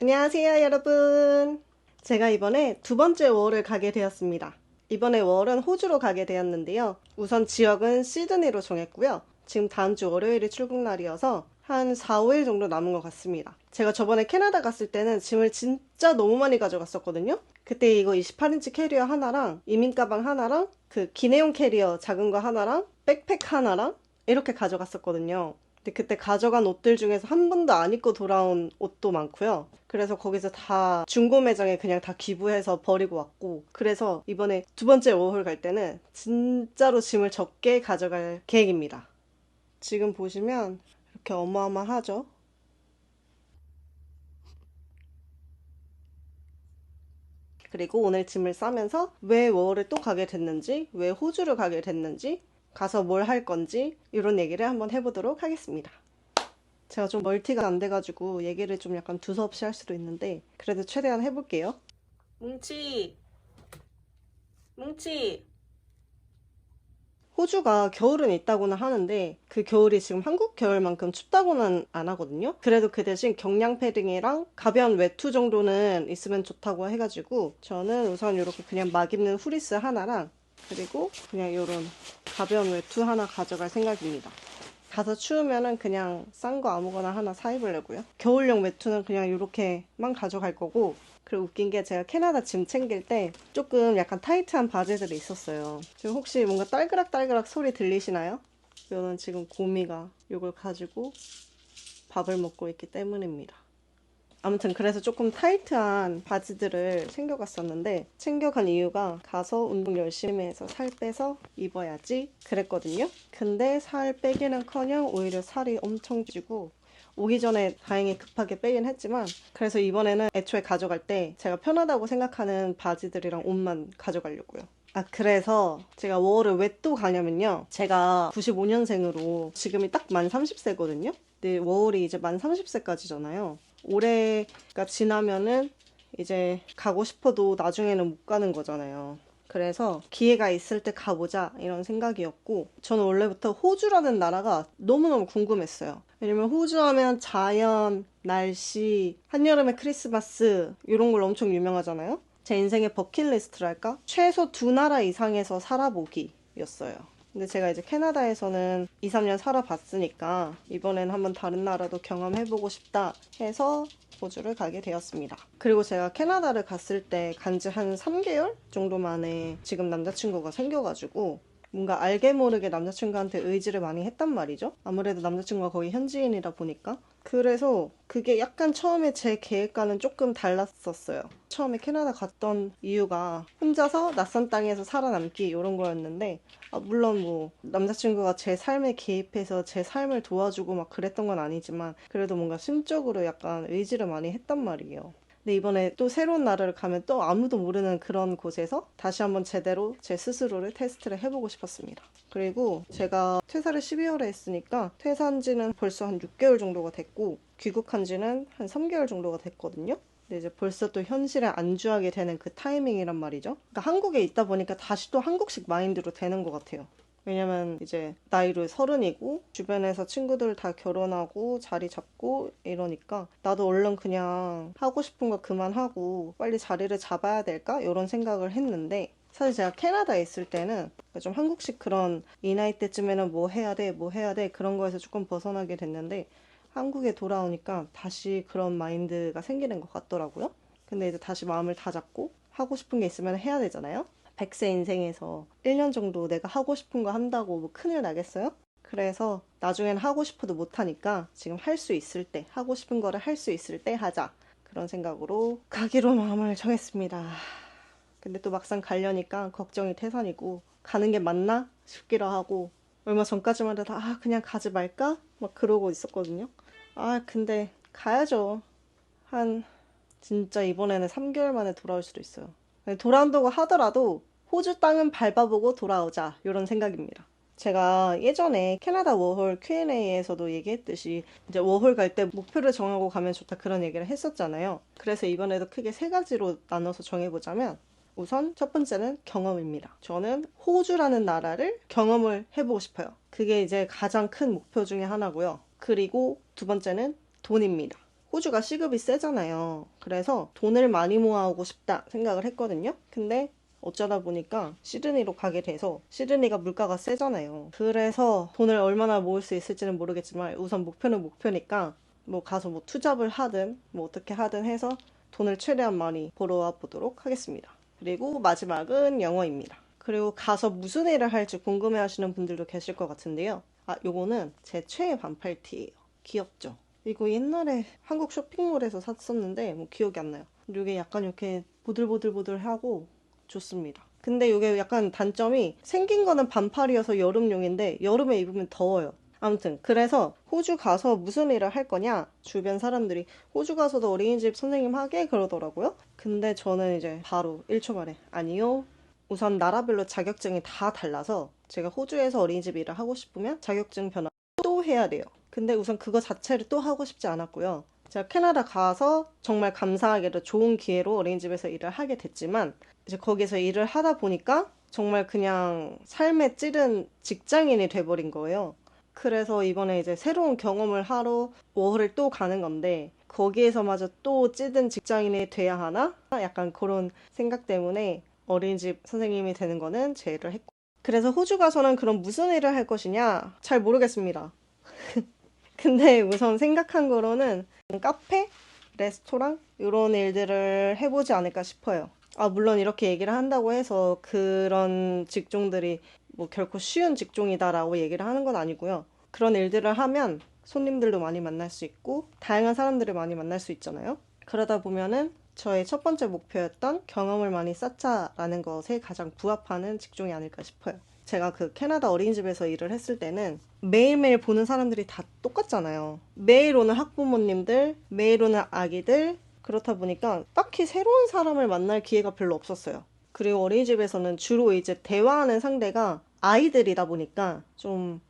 안녕하세요, 여러분. 제가 이번에 두 번째 워홀을 가게 되었습니다. 이번에 워홀은 호주로 가게 되었는데요. 우선 지역은 시드니로 정했고요. 지금 다음 주 월요일이 출국 날이어서 한 4, 5일 정도 남은 것 같습니다. 제가 저번에 캐나다 갔을 때는 짐을 진짜 너무 많이 가져갔었거든요. 그때 이거 28인치 캐리어 하나랑 이민 가방 하나랑 그 기내용 캐리어 작은 거 하나랑 백팩 하나랑 이렇게 가져갔었거든요. 근데 그때 가져간 옷들 중에서 한 번도 안 입고 돌아온 옷도 많고요. 그래서 거기서 다 중고 매장에 그냥 다 기부해서 버리고 왔고, 그래서 이번에 두 번째 워홀 갈 때는 진짜로 짐을 적게 가져갈 계획입니다. 지금 보시면 이렇게 어마어마하죠? 그리고 오늘 짐을 싸면서 왜 워홀을 또 가게 됐는지, 왜 호주를 가게 됐는지, 가서 뭘 할 건지 이런 얘기를 한번 해보도록 하겠습니다. 제가 좀 멀티가 안 돼가지고 얘기를 좀 약간 두서없이 할 수도 있는데 그래도 최대한 해볼게요. 뭉치, 뭉치. 호주가 겨울은 있다고는 하는데 그 겨울이 지금 한국 겨울만큼 춥다고는 안 하거든요. 그래도 그 대신 경량 패딩이랑 가벼운 외투 정도는 있으면 좋다고 해가지고 저는 우선 이렇게 그냥 막 입는 후리스 하나랑 그리고 그냥 이런 가벼운 외투 하나 가져갈 생각입니다. 가서 추우면은 그냥 싼 거 아무거나 하나 사 입으려고요. 겨울용 외투는 그냥 이렇게만 가져갈 거고, 그리고 웃긴 게 제가 캐나다 짐 챙길 때 조금 약간 타이트한 바지들이 있었어요. 지금 혹시 뭔가 딸그락딸그락 소리 들리시나요? 이거는 지금 고미가 이걸 가지고 밥을 먹고 있기 때문입니다. 아무튼 그래서 조금 타이트한 바지들을 챙겨갔었는데 챙겨간 이유가 가서 운동 열심히 해서 살 빼서 입어야지 그랬거든요. 근데 살 빼기는커녕 오히려 살이 엄청 찌고 오기 전에 다행히 급하게 빼긴 했지만 그래서 이번에는 애초에 가져갈 때 제가 편하다고 생각하는 바지들이랑 옷만 가져가려고요. 아, 그래서 제가 워홀을 왜 또 가냐면요. 제가 95년생으로 지금이 딱 만 30세거든요. 근데 워홀이 이제 만 30세까지잖아요. 올해가 지나면은 이제 가고 싶어도 나중에는 못 가는 거잖아요. 그래서 기회가 있을 때 가보자 이런 생각이었고 저는 원래부터 호주라는 나라가 너무너무 궁금했어요. 왜냐면 호주 하면 자연, 날씨, 한여름에 크리스마스 이런 걸로 엄청 유명하잖아요. 제 인생의 버킷리스트랄까? 최소 두 나라 이상에서 살아보기였어요. 근데 제가 이제 캐나다에서는 2, 3년 살아봤으니까 이번엔 한번 다른 나라도 경험해보고 싶다 해서 호주를 가게 되었습니다. 그리고 제가 캐나다를 갔을 때 간지 한 3개월 정도 만에 지금 남자친구가 생겨가지고 뭔가 알게 모르게 남자친구한테 의지를 많이 했단 말이죠. 아무래도 남자친구가 거기 현지인이다 보니까. 그래서 그게 약간 처음에 제 계획과는 조금 달랐었어요. 처음에 캐나다 갔던 이유가 혼자서 낯선 땅에서 살아남기 이런 거였는데 물론 뭐 남자친구가 제 삶에 개입해서 제 삶을 도와주고 막 그랬던 건 아니지만 그래도 뭔가 심적으로 약간 의지를 많이 했단 말이에요. 근데 이번에 또 새로운 나라를 가면 또 아무도 모르는 그런 곳에서 다시 한번 제대로 제 스스로를 테스트를 해보고 싶었습니다. 그리고 제가 퇴사를 12월에 했으니까 퇴사한 지는 벌써 한 6개월 정도가 됐고 귀국한 지는 한 3개월 정도가 됐거든요. 근데 이제 벌써 또 현실에 안주하게 되는 그 타이밍이란 말이죠. 그러니까 한국에 있다 보니까 다시 또 한국식 마인드로 되는 것 같아요. 왜냐면 이제 나이로 30이고 주변에서 친구들 다 결혼하고 자리 잡고 이러니까 나도 얼른 그냥 하고 싶은 거 그만하고 빨리 자리를 잡아야 될까? 이런 생각을 했는데 사실 제가 캐나다에 있을 때는 좀 한국식 그런 이 나이 때쯤에는 뭐 해야 돼, 뭐 해야 돼 그런 거에서 조금 벗어나게 됐는데 한국에 돌아오니까 다시 그런 마인드가 생기는 것 같더라고요. 근데 이제 다시 마음을 다잡고 하고 싶은 게 있으면 해야 되잖아요. 100세 인생에서 1년 정도 내가 하고 싶은 거 한다고 뭐 큰일 나겠어요? 그래서 나중엔 하고 싶어도 못하니까 지금 할 수 있을 때, 하고 싶은 거를 할 수 있을 때 하자. 그런 생각으로 가기로 마음을 정했습니다. 근데 또 막상 가려니까 걱정이 태산이고 가는 게 맞나 싶기도 하고 얼마 전까지만 해도 그냥 가지 말까? 막 그러고 있었거든요. 근데 가야죠. 한 진짜 이번에는 3개월 만에 돌아올 수도 있어요. 돌아온다고 하더라도 호주 땅은 밟아보고 돌아오자 이런 생각입니다. 제가 예전에 캐나다 워홀 Q&A에서도 얘기했듯이 이제 워홀 갈 때 목표를 정하고 가면 좋다 그런 얘기를 했었잖아요. 그래서 이번에도 크게 세 가지로 나눠서 정해보자면 우선 첫 번째는 경험입니다. 저는 호주라는 나라를 경험을 해보고 싶어요. 그게 이제 가장 큰 목표 중에 하나고요. 그리고 두 번째는 돈입니다. 호주가 시급이 세잖아요. 그래서 돈을 많이 모아오고 싶다 생각을 했거든요. 근데 어쩌다 보니까 시드니로 가게 돼서 시드니가 물가가 세잖아요. 그래서 돈을 얼마나 모을 수 있을지는 모르겠지만 우선 목표는 목표니까 뭐 가서 뭐 투잡을 하든 뭐 어떻게 하든 해서 돈을 최대한 많이 벌어와 보도록 하겠습니다. 그리고 마지막은 영어입니다. 그리고 가서 무슨 일을 할지 궁금해 하시는 분들도 계실 것 같은데요. 요거는 제 최애 반팔티예요. 귀엽죠? 이거 옛날에 한국 쇼핑몰에서 샀었는데 뭐 기억이 안 나요. 이게 약간 이렇게 보들보들보들하고 좋습니다. 근데 이게 약간 단점이 생긴 거는 반팔이어서 여름용인데 여름에 입으면 더워요. 아무튼 그래서 호주 가서 무슨 일을 할 거냐? 주변 사람들이 호주 가서도 어린이집 선생님 하게 그러더라고요. 근데 저는 이제 바로 1초 만에 아니요. 우선 나라별로 자격증이 다 달라서 제가 호주에서 어린이집 일을 하고 싶으면 자격증 변화 또 해야 돼요. 근데 우선 그거 자체를 또 하고 싶지 않았고요. 제가 캐나다 가서 정말 감사하게도 좋은 기회로 어린이집에서 일을 하게 됐지만 이제 거기서 일을 하다 보니까 정말 그냥 삶에 찌른 직장인이 돼버린 거예요. 그래서 이번에 이제 새로운 경험을 하러 워홀을 또 가는 건데 거기에서마저 또 찌든 직장인이 돼야 하나? 약간 그런 생각 때문에 어린이집 선생님이 되는 거는 제의를 했고 그래서 호주 가서는 그럼 무슨 일을 할 것이냐? 잘 모르겠습니다. 근데 우선 생각한 거로는 카페, 레스토랑 이런 일들을 해보지 않을까 싶어요. 물론 이렇게 얘기를 한다고 해서 그런 직종들이 뭐 결코 쉬운 직종이다라고 얘기를 하는 건 아니고요. 그런 일들을 하면 손님들도 많이 만날 수 있고 다양한 사람들을 많이 만날 수 있잖아요. 그러다 보면은 저의 첫 번째 목표였던 경험을 많이 쌓자라는 것에 가장 부합하는 직종이 아닐까 싶어요. 제가 그 캐나다 어린이집에서 일을 했을 때는 매일매일 보는 사람들이 다 똑같잖아요. 매일 오는 학부모님들, 매일 오는 아기들, 그렇다 보니까 딱히 새로운 사람을 만날 기회가 별로 없었어요. 그리고 어린이집에서는 주로 이제 대화하는 상대가 아이들이다 보니까 좀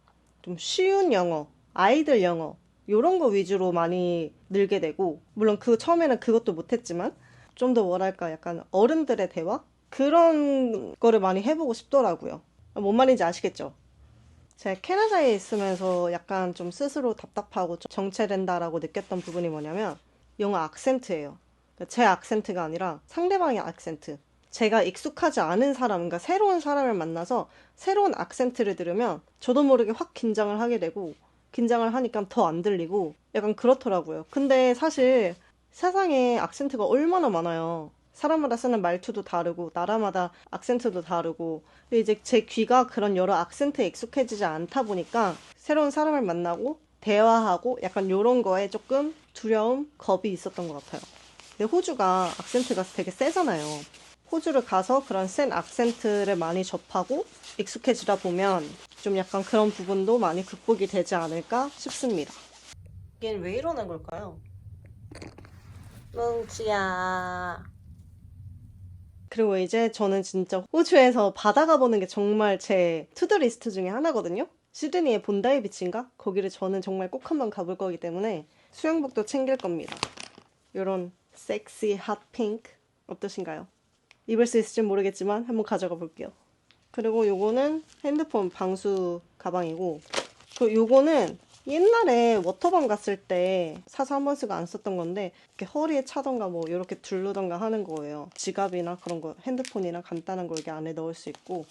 쉬운 영어, 아이들 영어, 요런 거 위주로 많이 늘게 되고, 물론 그 처음에는 그것도 못했지만, 좀 더 뭐랄까, 약간 어른들의 대화? 그런 거를 많이 해보고 싶더라고요. 뭔 말인지 아시겠죠? 제가 캐나다에 있으면서 약간 좀 스스로 답답하고 좀 정체된다라고 느꼈던 부분이 뭐냐면 영어 악센트예요. 그러니까 제 악센트가 아니라 상대방의 악센트. 제가 익숙하지 않은 사람, 그러니까 새로운 사람을 만나서 새로운 악센트를 들으면 저도 모르게 확 긴장을 하게 되고 긴장을 하니까 더 안 들리고 약간 그렇더라고요. 근데 사실 세상에 악센트가 얼마나 많아요. 사람마다 쓰는 말투도 다르고 나라마다 악센트도 다르고 근데 이제 제 귀가 그런 여러 악센트에 익숙해지지 않다 보니까 새로운 사람을 만나고 대화하고 약간 요런 거에 조금 두려움, 겁이 있었던 것 같아요. 근데 호주가 악센트가 되게 세잖아요. 호주를 가서 그런 센 악센트를 많이 접하고 익숙해지다 보면 좀 약간 그런 부분도 많이 극복이 되지 않을까 싶습니다. 이게 왜 이러는 걸까요? 뭉치야. 그리고 이제 저는 진짜 호주에서 바다 가보는 게 정말 제 투더리스트 중에 하나거든요. 시드니의 본다이 비치인가? 거기를 저는 정말 꼭 한번 가볼 거기 때문에 수영복도 챙길 겁니다. 요런 섹시 핫핑크 어떠신가요? 입을 수 있을지 모르겠지만 한번 가져가 볼게요. 그리고 요거는 핸드폰 방수 가방이고 그 요거는 옛날에 워터밤 갔을 때 사서 한 번 쓰고 안 썼던 건데 이렇게 허리에 차던가 뭐 이렇게 두르던가 하는 거예요. 지갑이나 그런 거 핸드폰이나 간단한 거 이렇게 안에 넣을 수 있고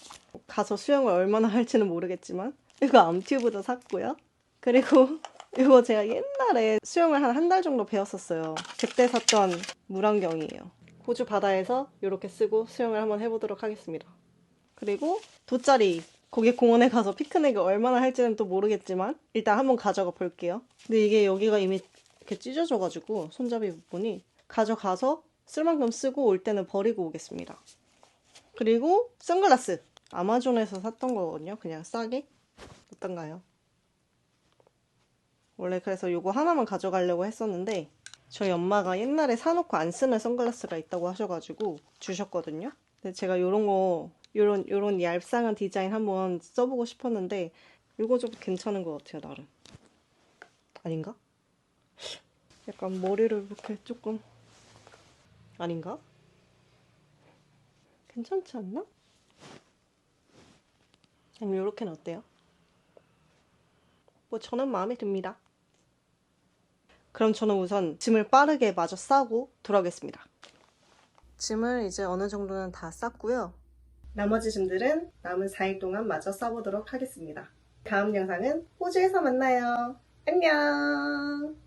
가서 수영을 얼마나 할지는 모르겠지만 이거 암튜브도 샀고요. 그리고 이거 제가 옛날에 수영을 한 달 정도 배웠었어요. 그때 샀던 물안경이에요. 호주 바다에서 이렇게 쓰고 수영을 한번 해보도록 하겠습니다. 그리고 돗자리. 거기 공원에 가서 피크닉을 얼마나 할지는 또 모르겠지만 일단 한번 가져가 볼게요. 근데 이게 여기가 이미 이렇게 찢어져가지고 손잡이 부분이 가져가서 쓸 만큼 쓰고 올 때는 버리고 오겠습니다. 그리고 선글라스. 아마존에서 샀던 거거든요. 그냥 싸게. 어떤가요? 원래 그래서 요거 하나만 가져가려고 했었는데 저희 엄마가 옛날에 사놓고 안 쓰는 선글라스가 있다고 하셔가지고 주셨거든요. 근데 제가 요런 얄쌍한 디자인 한번 써보고 싶었는데 이거 좀 괜찮은 것 같아요, 나름. 아닌가? 약간 머리를 이렇게 조금 아닌가? 괜찮지 않나? 아니면 요렇게는 어때요? 뭐 저는 마음에 듭니다. 그럼 저는 우선 짐을 빠르게 마저 싸고 돌아오겠습니다. 짐을 이제 어느 정도는 다 쌌고요. 나머지 짐들은 남은 4일 동안 마저 싸보도록 하겠습니다. 다음 영상은 호주에서 만나요. 안녕!